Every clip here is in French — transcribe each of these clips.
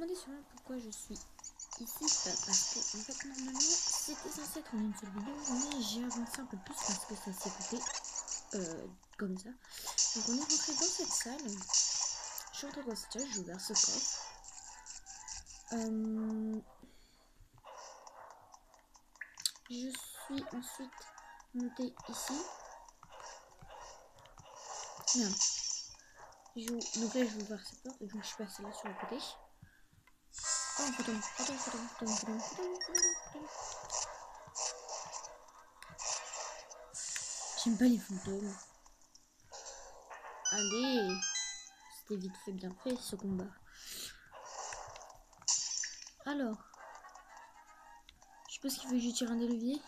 demandez sûrement pourquoi je suis ici, parce que en fait normalement c'était censé être en une seule vidéo, mais j'ai avancé un peu plus parce que ça s'est coupé comme ça. Donc on est rentré dans cette salle, je suis rentrée dans cette salle, j'ai ouvert ce coffre. Je suis ensuite montée ici. Merde. Donc là je vais ouvrir cette porte, donc je suis passée là sur le côté. Oh, un fantôme. J'aime pas les fantômes. Allez, c'était vite fait, bien fait ce combat. Alors, je sais pas ce qu'il faut que je tire un des leviers.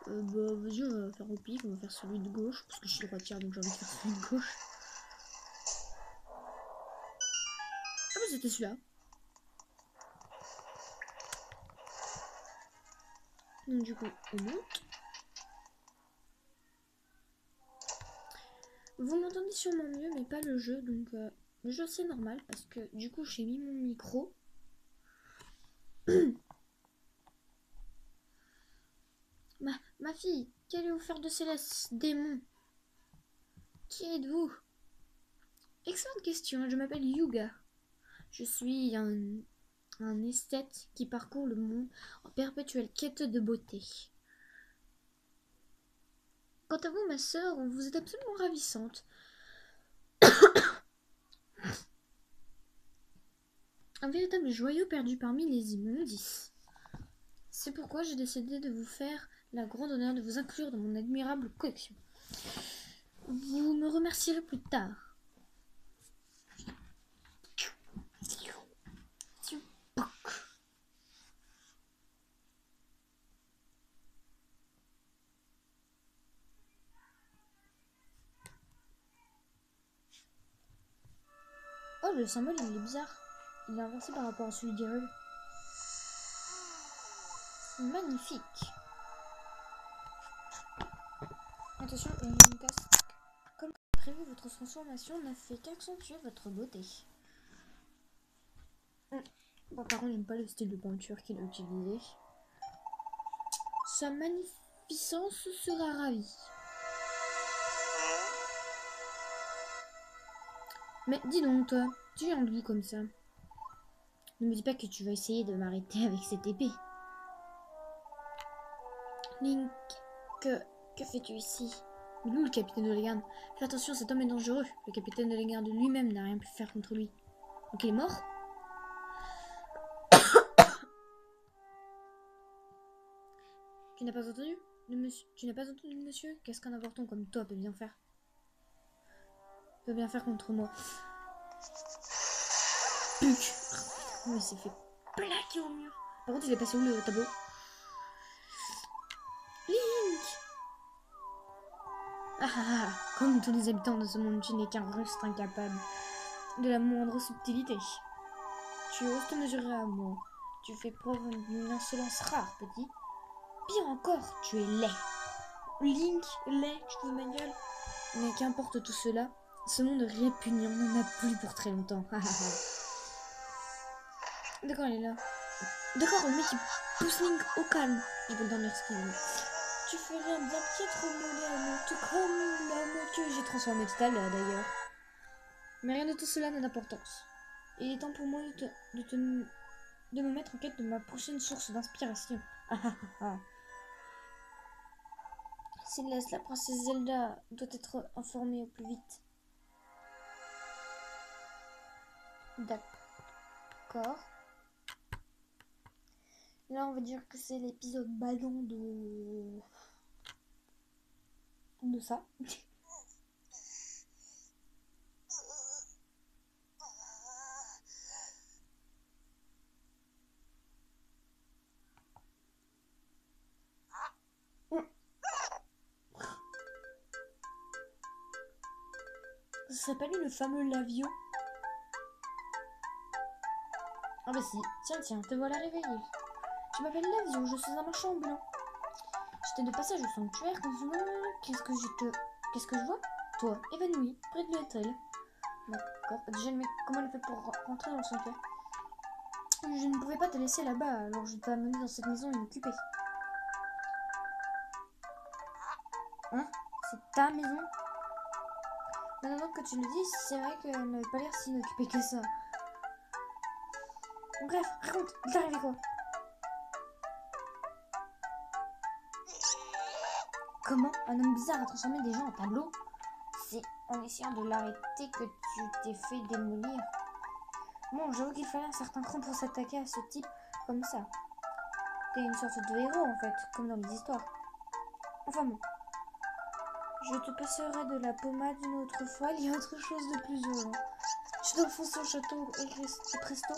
Bah vas-y, on va faire au pif, on va faire celui de gauche, parce que je suis droitière donc j'ai envie de faire celui de gauche. Ah bah c'était celui-là. Donc du coup, on monte. Vous m'entendez sûrement mieux, mais pas le jeu, donc le jeu c'est normal, parce que du coup j'ai mis mon micro. Ma fille, qu'allez-vous faire de Céleste, démon? Qui êtes-vous? Excellente question, je m'appelle Yuga. Je suis un esthète qui parcourt le monde en perpétuelle quête de beauté. Quant à vous, ma sœur, vous êtes absolument ravissante. Un véritable joyau perdu parmi les immondices. C'est pourquoi j'ai décidé de vous faire la grande honneur de vous inclure dans mon admirable collection. Vous me remercierez plus tard. Oh, le symbole, il est bizarre. Il est inversé par rapport à celui d'Hyrule. Magnifique. Attention, il y a une casse. Comme prévu, votre transformation n'a fait qu'accentuer votre beauté. Bon, par contre, j'aime pas le style de peinture qu'il a utilisé. Sa magnificence sera ravie. Mais dis donc, toi, tu es en lui comme ça. Ne me dis pas que tu vas essayer de m'arrêter avec cette épée. Link, que fais-tu ici? Il est où le capitaine de la garde? Fais attention, cet homme est dangereux. Le capitaine de la garde lui-même n'a rien pu faire contre lui. Donc il est mort? Tu n'as pas entendu? Tu n'as pas entendu, monsieur? Qu'est-ce qu'un avorton comme toi peut bien faire? Peut bien faire contre moi. Puc! Oh, il s'est fait plaquer au mur. Par contre, il est passé où le tableau? Link! Comme tous les habitants de ce monde, tu n'es qu'un rustre incapable de la moindre subtilité. Tu oses te mesurer à moi. Tu fais preuve d'une insolence rare, petit. Pire encore, tu es laid. Link, laid, tu te fous de ma gueule. Mais qu'importe tout cela, ce monde répugnant n'en a plus pour très longtemps. D'accord, il est là. D'accord, le mec il pousse Link au calme. Je peux le donner ce qu'il veut. Tu ferais un bien piètre modèle, tout comme l'homme que j'ai transformé tout à l'heure d'ailleurs. Mais rien de tout cela n'a d'importance. Il est temps pour moi de me mettre en quête de ma prochaine source d'inspiration. Céleste, la princesse Zelda doit être informée au plus vite. D'accord. Là, on va dire que c'est l'épisode ballon de ça. Ça s'appelle le fameux Lavio. Ah bah si, tiens, te voilà réveillé. Je m'appelle Lavio, je suis un marchand ambulant. J'étais de passage au sanctuaire quand qu'est-ce que je vois? Toi, évanoui, près de l'hôtel. D'accord, déjà, mais comment elle fait pour rentrer dans le sanctuaire? Je ne pouvais pas te laisser là-bas, alors je t'ai amené dans cette maison inoccupée. Hein? C'est ta maison? Maintenant que tu le dis, c'est vrai qu'elle n'avait pas l'air si inoccupée que ça. Bref, raconte, il t'est arrivé quoi? Comment un homme bizarre a transformé des gens en tableaux? C'est en essayant de l'arrêter que tu t'es fait démolir. Bon, j'avoue qu'il fallait un certain cran pour s'attaquer à ce type comme ça. T'es une sorte de héros en fait, comme dans les histoires. Enfin bon. Je te passerai de la pommade une autre fois, il y a autre chose de plus urgent. Je dois foncer au château et presto.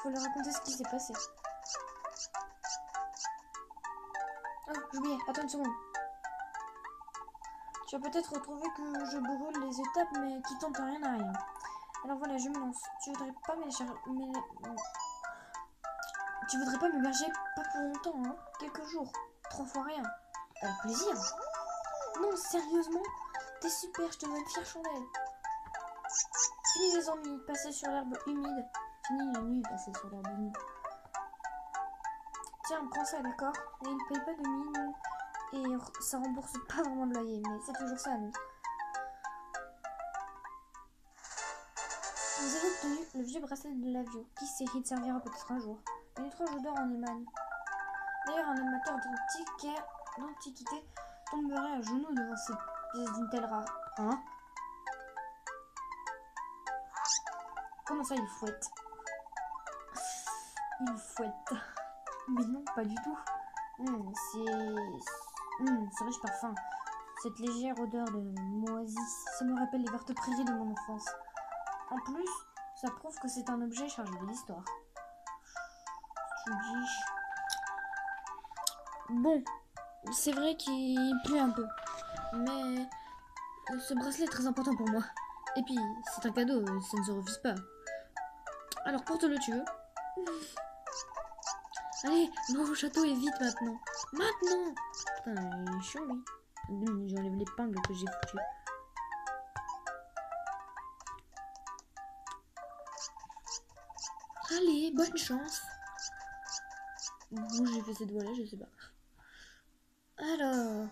Faut leur raconter ce qui s'est passé. Oh, j'oubliais, attends une seconde. Tu vas peut-être retrouver que je brûle les étapes, mais qui tente rien à rien. Alors voilà, je me lance. Tu voudrais pas Tu voudrais pas m'héberger pas pour longtemps, hein? Quelques jours. 3 fois rien. Avec plaisir. Non, sérieusement? T'es super, je te donne une fière chandelle. Fini les ennuis, passer sur l'herbe humide. Fini les nuits, passer sur l'herbe humide. Tiens, prends ça, d'accord? Et il ne paye pas de mine. Et ça rembourse pas vraiment le loyer, mais c'est toujours ça, non? Vous avez obtenu le vieux bracelet de Lavio. Qui sait, il te servira peut-être un jour. Une étrange odeur en émane. D'ailleurs, un amateur d'antiquité tomberait à genoux devant cette pièce d'une telle rare. Hein? Comment ça, il fouette? Il fouette. Mais non, pas du tout. C'est riche parfum. Cette légère odeur de moisie, ça me rappelle les vertes prairies de mon enfance. En plus, ça prouve que c'est un objet chargé de l'histoire. Tu dis... Bon, c'est vrai qu'il pue un peu. Mais ce bracelet est très important pour moi. Et puis, c'est un cadeau, ça ne se refuse pas. Alors porte-le, tu veux? Allez, va au château et vite maintenant. Maintenant! Putain, il est chiant, lui. J'enlève l'épingle que j'ai foutue. Allez, bonne chance. Bon, j'ai fait cette voix-là, je sais pas. Alors...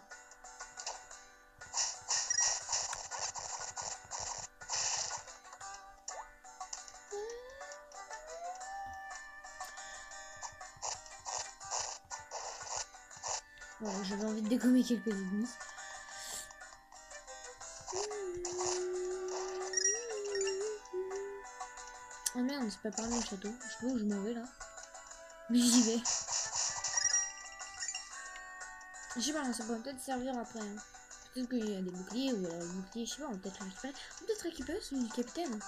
Voilà, j'avais envie de dégommer quelques ennemis. Oh merde, c'est pas par là le château. Je sais pas où je m'en vais là. Mais j'y vais. Je sais pas, ça pourrait peut-être servir après. Hein. Peut-être qu'il y a des boucliers ou des boucliers, je sais pas, on peut peut-être récupérer. On peut peut-être récupérer celui du capitaine.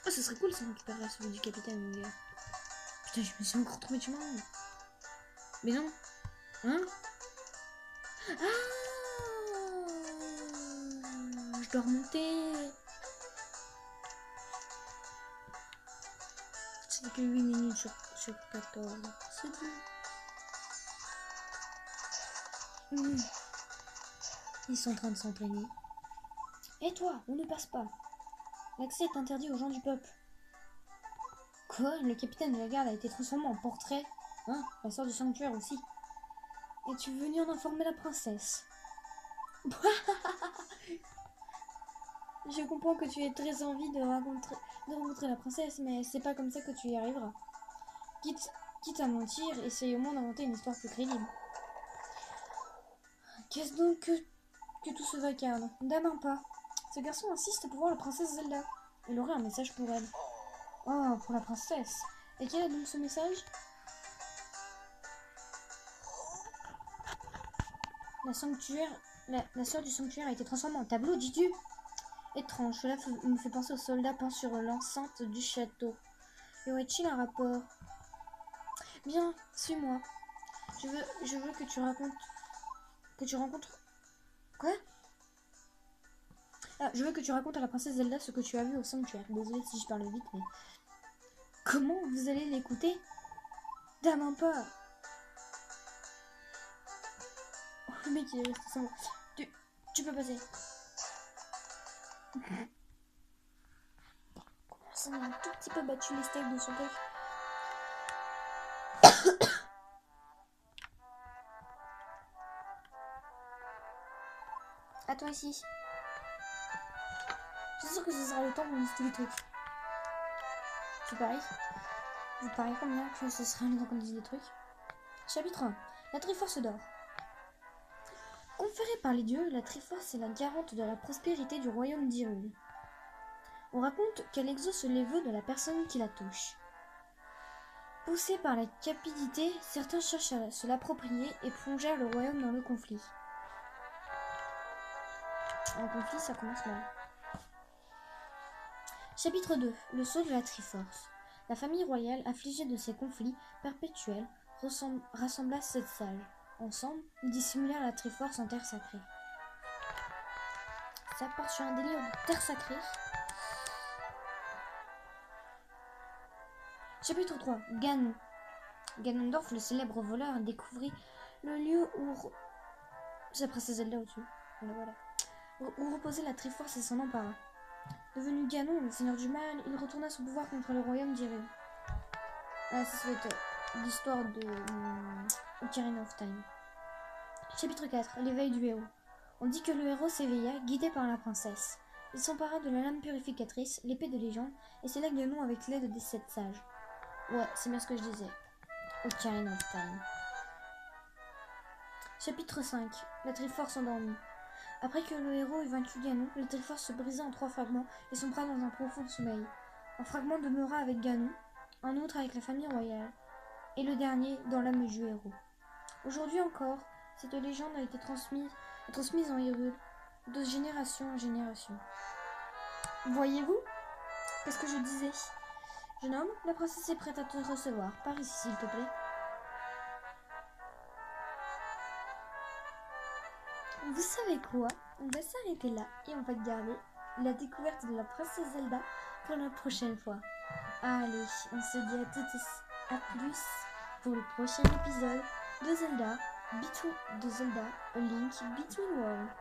Oh, ce serait cool si on récupérait celui du capitaine, les gars. Putain, je me suis encore trompé de chemin. Mais non. Hein? Ah! Je dois remonter. C'est que 8 minutes sur 14. C'est bon. Ils sont en train de s'entraîner. Et toi, on ne passe pas. L'accès est interdit aux gens du peuple. Quoi? Le capitaine de la garde a été transformé en portrait? Hein? La sœur du sanctuaire aussi. Es-tu venu en informer la princesse? Je comprends que tu aies très envie de rencontrer la princesse, mais c'est pas comme ça que tu y arriveras. Quitte à mentir, essaye au moins d'inventer une histoire plus crédible. Qu'est-ce donc que tout ce vacarme? D'un pas. Ce garçon insiste pour voir la princesse Zelda. Il aurait un message pour elle. Oh, pour la princesse. Et quel est donc ce message? La sœur du sanctuaire a été transformée en tableau, dis-tu? Étrange, cela me fait penser aux soldats peints sur l'enceinte du château. Et aurait-il un rapport? Bien, suis-moi. Je veux que tu rencontres... Quoi? Ah, je veux que tu racontes à la princesse Zelda ce que tu as vu au sanctuaire. Désolée si je parle vite, mais... Comment vous allez l'écouter? D'un pas. Oh, le mec il est resté sans... Tu peux passer. Comment ça m'a un tout petit peu battu les steaks de son père. toi aussi. Je suis sûre que ce sera le temps qu'on dise tous les trucs. Tu paries? Vous pariez combien que ce sera le temps qu'on dise des trucs? Chapitre 1. La Triforce d'or. Conférée par les dieux, la Triforce est la garante de la prospérité du royaume d'Hyrule. On raconte qu'elle exauce les vœux de la personne qui la touche. Poussés par la cupidité, certains cherchent à se l'approprier et plongèrent le royaume dans le conflit. Un conflit, ça commence mal. Chapitre 2. Le sceau de la Triforce. La famille royale, affligée de ces conflits perpétuels, rassembla 7 sages. Ensemble, ils dissimulèrent la Triforce en terre sacrée. Ça part sur un délire de terre sacrée. Chapitre 3. Ganon. Ganondorf, le célèbre voleur, découvrit le lieu où... C'est après Zelda au-dessus. Voilà. Où reposait la Triforce et s'en empara. Devenu Ganon, le seigneur du mal, il retourna son pouvoir contre le royaume d'Hyrule. Ah, ça va être l'histoire de Ocarina of Time. Chapitre 4. L'éveil du héros. On dit que le héros s'éveilla, guidé par la princesse. Il s'empara de la lame purificatrice, l'épée de légende, et c'est là Ganon avec l'aide des 7 sages. Ouais, c'est bien ce que je disais. Ocarina of Time. Chapitre 5. La Triforce endormie. Après que le héros eut vaincu Ganon, la Triforce se brisa en 3 fragments et sombra dans un profond sommeil. Un fragment demeura avec Ganon, un autre avec la famille royale, et le dernier dans l'âme du héros. Aujourd'hui encore, cette légende a été transmise en Hyrule, de génération en génération. Voyez-vous? Qu'est-ce que je disais? Jeune homme, la princesse est prête à te recevoir. Par ici, s'il te plaît. Vous savez quoi? On va s'arrêter là et on va garder la découverte de la princesse Zelda pour la prochaine fois. Allez, on se dit à toutes et à plus pour le prochain épisode de Zelda, A Link Between Worlds.